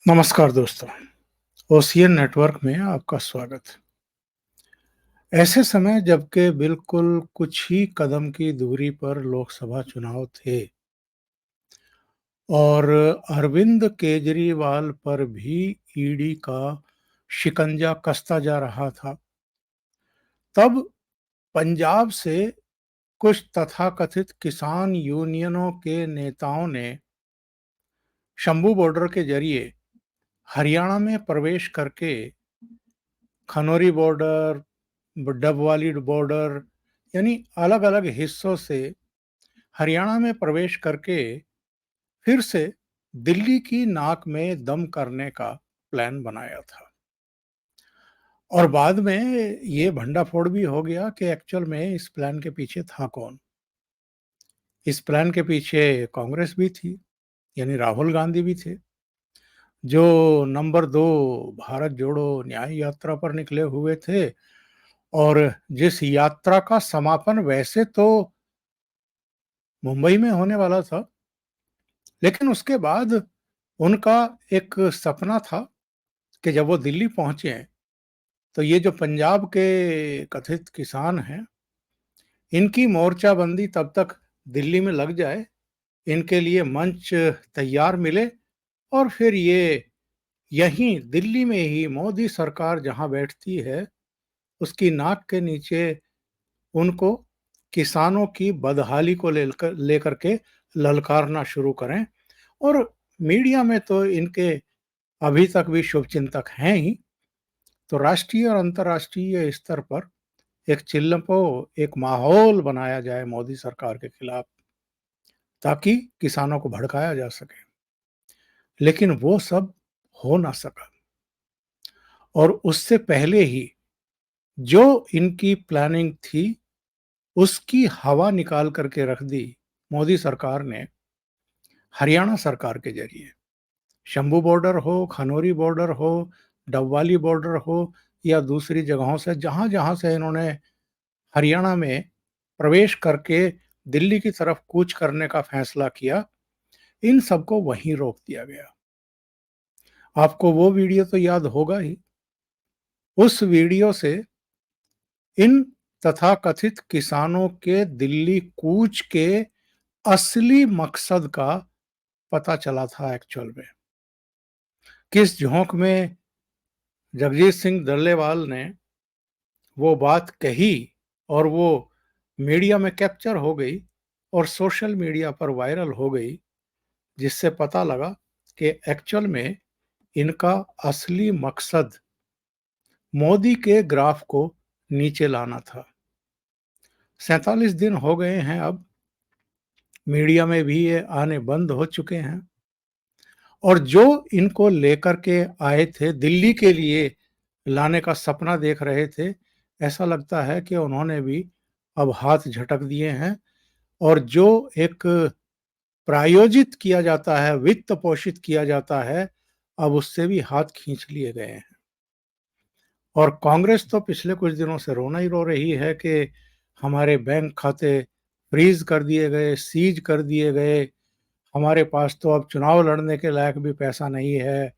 नमस्कार दोस्तों, ocean network में आपका स्वागत। ऐसे समय जबकि बिल्कुल कुछ ही कदम की दूरी पर लोकसभा चुनाव थे और अरविंद केजरीवाल पर भी ईडी का शिकंजा कसता जा रहा था, तब पंजाब से कुछ तथाकथित किसान यूनियनों के नेताओं ने शंभू बॉर्डर के जरिए हरियाणा में प्रवेश करके खनौरी बॉर्डर, डबवाली बॉर्डर यानी अलग-अलग हिस्सों से हरियाणा में प्रवेश करके फिर से दिल्ली की नाक में दम करने का प्लान बनाया था। और बाद में ये भंडाफोड़ भी हो गया कि एक्चुअल में इस प्लान के पीछे था कौन? इस प्लान के पीछे कांग्रेस भी थी, यानी राहुल गांधी भी थे, जो नंबर 2 भारत जोड़ो न्याय यात्रा पर निकले हुए थे और जिस यात्रा का समापन वैसे तो मुंबई में होने वाला था, लेकिन उसके बाद उनका एक सपना था कि जब वो दिल्ली पहुंचे तो ये जो पंजाब के कथित किसान हैं, इनकी मोर्चाबंदी तब तक दिल्ली में लग जाए, इनके लिए मंच तैयार मिले और फिर ये यहीं दिल्ली में ही मोदी सरकार जहां बैठती है, उसकी नाक के नीचे उनको किसानों की बदहाली को लेकर लेकर के ललकारना शुरू करें। और मीडिया में तो इनके अभी तक भी शुभचिंतक हैं ही, तो राष्ट्रीय और अंतर्राष्ट्रीय स्तर पर एक एक माहौल बनाया जाए मोदी सरकार के खिलाफ, ताकि किसानों को भड़काया जा सके। लेकिन वो सब हो ना सका और उससे पहले ही जो इनकी प्लानिंग थी, उसकी हवा निकाल करके रख दी मोदी सरकार ने हरियाणा सरकार के जरिए। शंभू बॉर्डर हो, खनौरी बॉर्डर हो, डबवाली बॉर्डर हो या दूसरी जगहों से जहाँ-जहाँ से इन्होंने हरियाणा में प्रवेश करके दिल्ली की तरफ कूच करने का फैसला किया, इन सबको वहीं रोक दिया गया। आपको वो वीडियो तो याद होगा ही। उस वीडियो से इन तथाकथित किसानों के दिल्ली कूच के असली मकसद का पता चला था एक्चुअल में। किस झोंक में जगजीत सिंह डल्लेवाल ने वो बात कही और वो मीडिया में कैप्चर हो गई और सोशल मीडिया पर वायरल हो गई, जिससे पता लगा कि एक्चुअल में इनका असली मकसद मोदी के ग्राफ को नीचे लाना था। 47 दिन हो गए हैं अब, मीडिया में भी ये आने बंद हो चुके हैं और जो इनको लेकर के आए थे, दिल्ली के लिए लाने का सपना देख रहे थे, ऐसा लगता है कि उन्होंने भी अब हाथ झटक दिए हैं और जो एक प्रायोजित किया जाता है, वित्त पोषित किया जाता है, अब उससे भी हाथ खींच लिए गए हैं। और कांग्रेस तो पिछले कुछ दिनों से रोना ही रो रही है कि हमारे बैंक खाते फ्रीज कर दिए गए, सीज कर दिए गए, हमारे पास तो अब चुनाव लड़ने के लायक भी पैसा नहीं है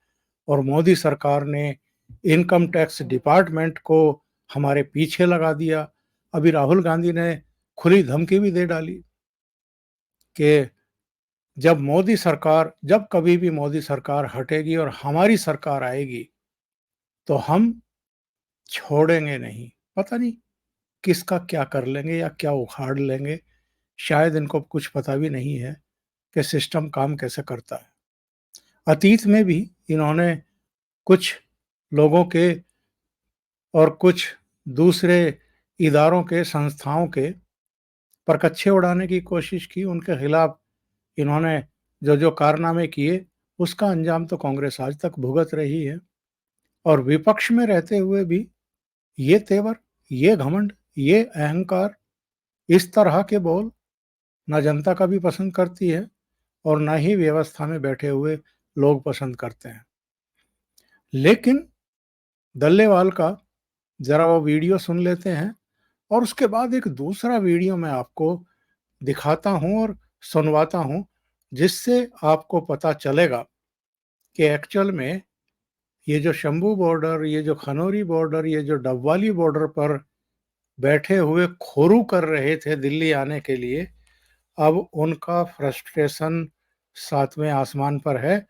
और मोदी सरकार ने इनकम टैक्स डिपार्टमेंट को हमारे पीछे लगा दिया। अभी राहुल गांधी ने खुली धमकी भी दे डाली कि जब कभी भी मोदी सरकार हटेगी और हमारी सरकार आएगी, तो हम छोड़ेंगे नहीं। पता नहीं किसका क्या कर लेंगे या क्या उखाड़ लेंगे, शायद इनको कुछ पता भी नहीं है कि सिस्टम काम कैसे करता है। अतीत में भी इन्होंने कुछ लोगों के और कुछ दूसरे इदारों के, संस्थाओं के परकच्छे उड़ाने की कोशिश की, उनके खिलाफ इन्होंने जो-जो कारनामे किए, उसका अंजाम तो कांग्रेस आज तक भुगत रही है। और विपक्ष में रहते हुए भी ये तेवर, ये घमंड, ये अहंकार, इस तरह के बोल ना जनता कभी पसंद करती है और ना ही व्यवस्था में बैठे हुए लोग पसंद करते हैं। लेकिन डल्लेवाल का ज़रा वो वीडियो सुन लेते हैं और उसके बाद एक दूसरा वीडियो मैं आपको दिखाता हूँ और सुनवाता हूँ, जिससे आपको पता चलेगा कि एक्चुअल में ये जो शंभू बॉर्डर, ये जो खनौरी बॉर्डर, ये जो डबवाली बॉर्डर पर बैठे हुए खोरू कर रहे थे दिल्ली आने के लिए, अब उनका फ्रस्ट्रेशन सातवें आसमान पर है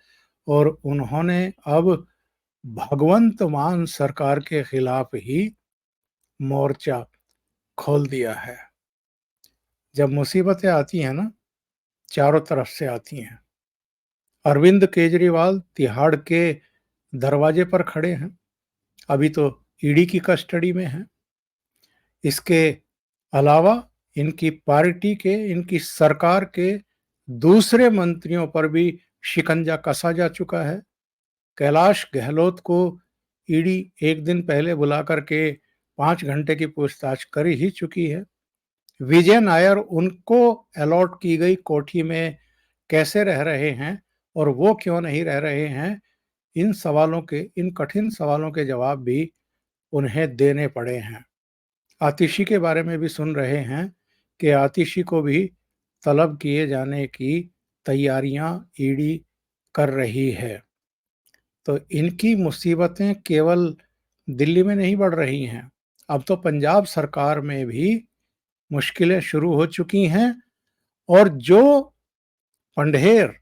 और उन्होंने अब भगवंत मान सरकार के खिलाफ ही मोर्चा खोल दिया है। जब मुसीबतें आती हैं ना, चारों तरफ से आती हैं। अरविंद केजरीवाल तिहाड़ के दरवाजे पर खड़े हैं, अभी तो ईडी की कस्टडी में हैं। इसके अलावा इनकी पार्टी के, इनकी सरकार के दूसरे मंत्रियों पर भी शिकंजा कसा जा चुका है। कैलाश गहलोत को ईडी एक दिन पहले बुला करके 5 घंटे की पूछताछ कर ही चुकी है। विजय नायर उनको अलॉट की गई कोठी में कैसे रह रहे हैं और वो क्यों नहीं रह रहे हैं, इन सवालों के, इन कठिन सवालों के जवाब भी उन्हें देने पड़े हैं। आतिशी के बारे में भी सुन रहे हैं कि आतिशी को भी तलब किए जाने की तैयारियां ईडी कर रही है। तो इनकी मुसीबतें केवल दिल्ली में नहीं बढ़ रही हैं, अब तो पंजाब सरकार में भी मुश्किलें शुरू हो चुकी हैं। और जो पंढेर,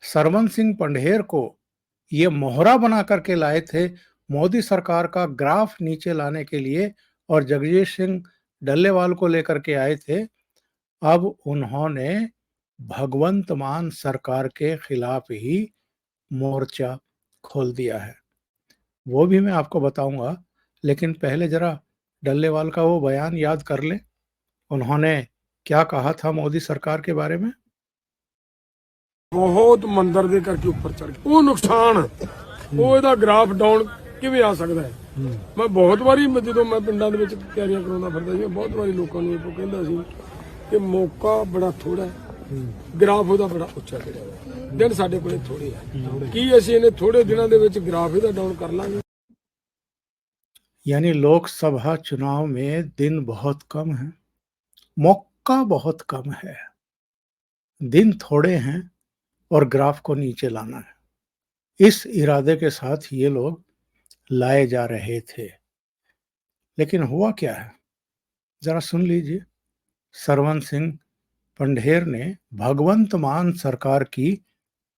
सरवन सिंह पंढेर को ये मोहरा बना करके लाए थे मोदी सरकार का ग्राफ नीचे लाने के लिए और जगदीश सिंह डल्लेवाल को लेकर के आए थे, अब उन्होंने भगवंत मान सरकार के खिलाफ ही मोर्चा खोल दिया है। वो भी मैं आपको बताऊंगा, लेकिन पहले जरा डल्लेवाल का वो बयान याद कर लें। उन्होंने क्या कहा था मोदी सरकार के बारे में? बहुत ਮੰਦਰ ਦੇ ਕਰਕੇ ਉੱਪਰ ਚੜ ਗਿਆ ਉਹ ਨੁਕਸਾਨ ਉਹ ਇਹਦਾ ਗ੍ਰਾਫ ਡਾਊਨ ਕਿਵੇਂ ਆ ਸਕਦਾ ਹੈ। ਮੈਂ ਬਹੁਤ ਵਾਰੀ ਜਦੋਂ ਮੈਂ ਪਿੰਡਾਂ ਦੇ ਵਿੱਚ ਤਿਆਰੀਆਂ ਕਰਾਉਂਦਾ ਫਿਰਦਾ ਸੀ, ਬਹੁਤ ਵਾਰੀ ਲੋਕਾਂ ਨੂੰ ਇਹ ਕਹਿੰਦਾ ਸੀ ਕਿ ਮੌਕਾ ਬੜਾ ਥੋੜਾ ਹੈ, ਗ੍ਰਾਫ ਉਹਦਾ ਬੜਾ ਉੱਚਾ ਚੜਿਆ ਹੋਇਆ, ਦਿਨ ਸਾਡੇ ਕੋਲੇ ਥੋੜੇ ਆ, ਕੀ ਅਸੀਂ ਇਹਨੇ ਥੋੜੇ ਦਿਨਾਂ ਦੇ ਵਿੱਚ ਗ੍ਰਾਫ ਇਹਦਾ ਡਾਊਨ ਕਰ ਲਾਂਗੇ। यानी लोकसभा चुनाव में दिन बहुत कम है, मौका बहुत कम है, दिन थोड़े हैं और ग्राफ को नीचे लाना है। इस इरादे के साथ ये लोग लाए जा रहे थे, लेकिन हुआ क्या है जरा सुन लीजिए। सरवन सिंह पंढेर ने भगवंत मान सरकार की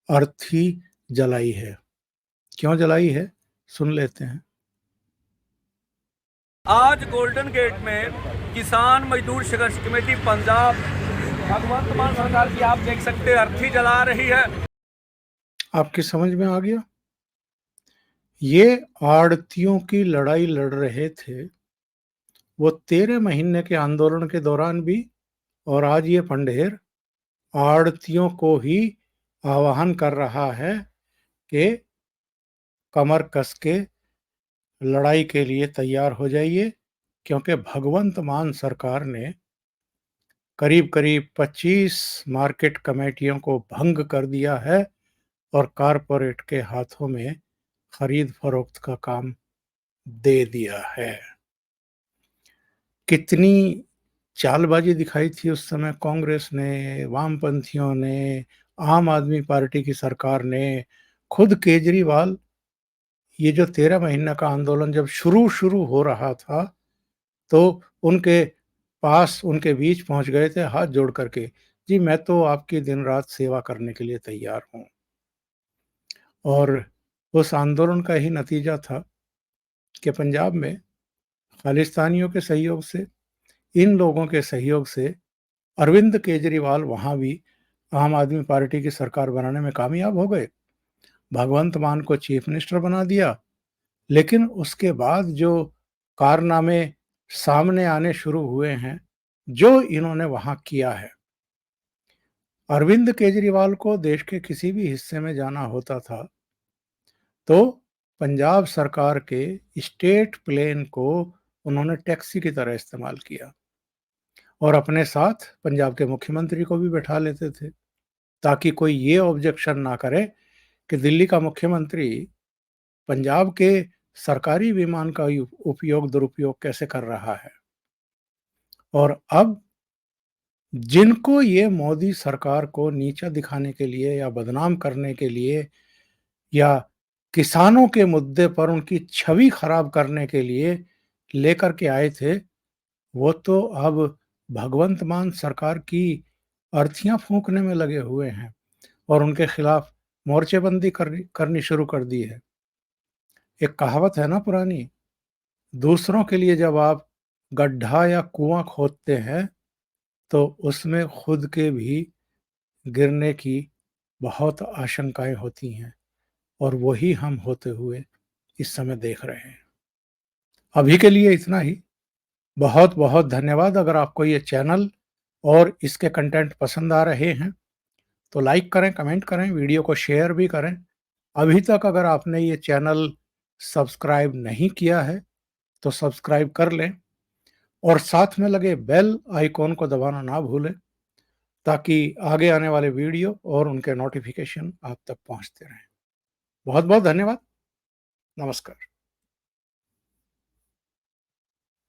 अर्थी जलाई है। क्यों जलाई है, सुन लेते हैं। आज गोल्डन गेट में किसान मजदूर संघर्ष कमेटी पंजाब भगवंत मान सरकार की आप देख सकते हैं अर्थी जला रही है। आपकी समझ में आ गया? ये आड़तियों की लड़ाई लड़ रहे थे वो 13 महीने के आंदोलन के दौरान भी, और आज ये पंढेर आड़तियों को ही आह्वान कर रहा है कि कमर कस के लड़ाई के लिए तैयार हो जाइए, क्योंकि भगवंत मान सरकार ने करीब करीब 25 मार्केट कमेटियों को भंग कर दिया है और कारपोरेट के हाथों में खरीद फरोख्त का काम दे दिया है। कितनी चालबाजी दिखाई थी उस समय कांग्रेस ने, वामपंथियों ने, आम आदमी पार्टी की सरकार ने, खुद केजरीवाल। ये जो 13 महीने का आंदोलन जब शुरू हो रहा था तो उनके पास, उनके बीच पहुंच गए थे हाथ जोड़ करके, जी मैं तो आपकी दिन रात सेवा करने के लिए तैयार हूं। और उस आंदोलन का ही नतीजा था कि पंजाब में खालिस्तानियों के सहयोग से, इन लोगों के सहयोग से अरविंद केजरीवाल वहां भी आम आदमी पार्टी की सरकार बनाने में कामयाब हो गए, भगवंत मान को चीफ मिनिस्टर बना दिया। लेकिन उसके बाद जो कारनामे सामने आने शुरू हुए हैं, जो इन्होंने वहां किया है, अरविंद केजरीवाल को देश के किसी भी हिस्से में जाना होता था तो पंजाब सरकार के स्टेट प्लेन को उन्होंने टैक्सी की तरह इस्तेमाल किया और अपने साथ पंजाब के मुख्यमंत्री को भी बैठा लेते थे, ताकि कोई ये ऑब्जेक्शन ना करे कि दिल्ली का मुख्यमंत्री पंजाब के सरकारी विमान का उपयोग दुरुपयोग कैसे कर रहा है। और अब जिनको ये मोदी सरकार को नीचा दिखाने के लिए या बदनाम करने के लिए या किसानों के मुद्दे पर उनकी छवि खराब करने के लिए लेकर के आए थे, वो तो अब भगवंत मान सरकार की अर्थियां फूंकने में लगे हुए हैं और उनके खिलाफ मोर्चेबंदी करनी शुरू कर दी है। एक कहावत है ना पुरानी, दूसरों के लिए जब आप गड्ढा या कुआं खोदते हैं तो उसमें खुद के भी गिरने की बहुत आशंकाएं होती हैं और वही हम होते हुए इस समय देख रहे हैं। अभी के लिए इतना ही। बहुत बहुत धन्यवाद। अगर आपको ये चैनल और इसके कंटेंट पसंद आ रहे हैं तो लाइक करें, कमेंट करें, वीडियो को शेयर भी करें। अभी तक अगर आपने ये चैनल सब्सक्राइब नहीं किया है तो सब्सक्राइब कर लें और साथ में लगे बेल आइकॉन को दबाना ना भूलें, ताकि आगे आने वाले वीडियो और उनके नोटिफिकेशन आप तक पहुंचते रहें। बहुत बहुत धन्यवाद। नमस्कार।